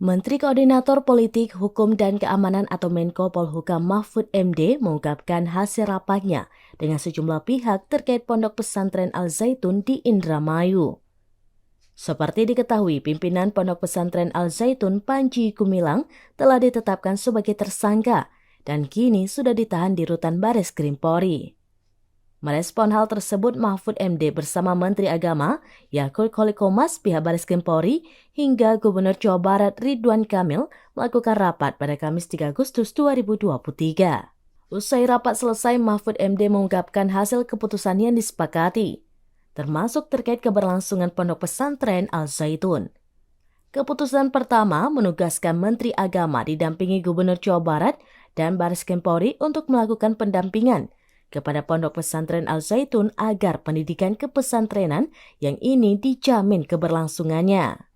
Menteri Koordinator Politik, Hukum dan Keamanan atau Menko Polhukam Mahfud MD mengungkapkan hasil rapatnya dengan sejumlah pihak terkait Pondok Pesantren Al-Zaitun di Indramayu. Seperti diketahui, pimpinan Pondok Pesantren Al-Zaitun Panji Gumilang telah ditetapkan sebagai tersangka dan kini sudah ditahan di Rutan Bareskrim Polri. Merespon hal tersebut, Mahfud MD bersama Menteri Agama, Yakut Khalikomas, pihak Bareskrim Polri, hingga Gubernur Jawa Barat Ridwan Kamil melakukan rapat pada Kamis 3 Agustus 2023. Usai rapat selesai, Mahfud MD mengungkapkan hasil keputusan yang disepakati, termasuk terkait keberlangsungan Pondok Pesantren Al-Zaitun. Keputusan pertama menugaskan Menteri Agama didampingi Gubernur Jawa Barat dan Bareskrim Polri untuk melakukan pendampingan kepada Pondok Pesantren Al-Zaitun agar pendidikan kepesantrenan yang ini dijamin keberlangsungannya.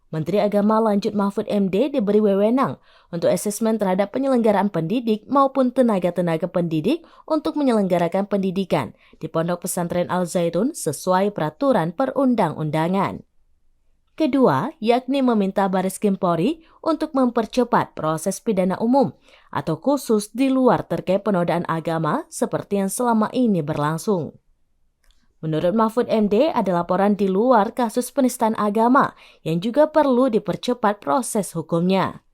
Menteri Agama lanjut Mahfud MD diberi wewenang untuk asesmen terhadap penyelenggaraan pendidik maupun tenaga-tenaga pendidik untuk menyelenggarakan pendidikan di Pondok Pesantren Al-Zaitun sesuai peraturan perundang-undangan. Kedua, yakni meminta Bareskrim Polri untuk mempercepat proses pidana umum atau khusus di luar terkait penodaan agama seperti yang selama ini berlangsung. Menurut Mahfud MD, ada laporan di luar kasus penistaan agama yang juga perlu dipercepat proses hukumnya.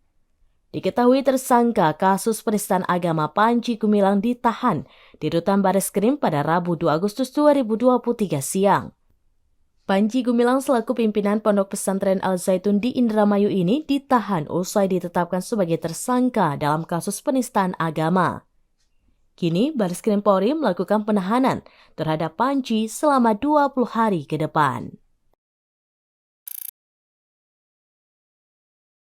Diketahui tersangka kasus penistaan agama Panji Gumilang ditahan di Rutan Bareskrim pada Rabu 2 Agustus 2023 siang. Panji Gumilang selaku pimpinan Pondok Pesantren Al-Zaitun di Indramayu ini ditahan usai ditetapkan sebagai tersangka dalam kasus penistaan agama. Kini Bareskrim Polri melakukan penahanan terhadap Panji selama 20 hari ke depan.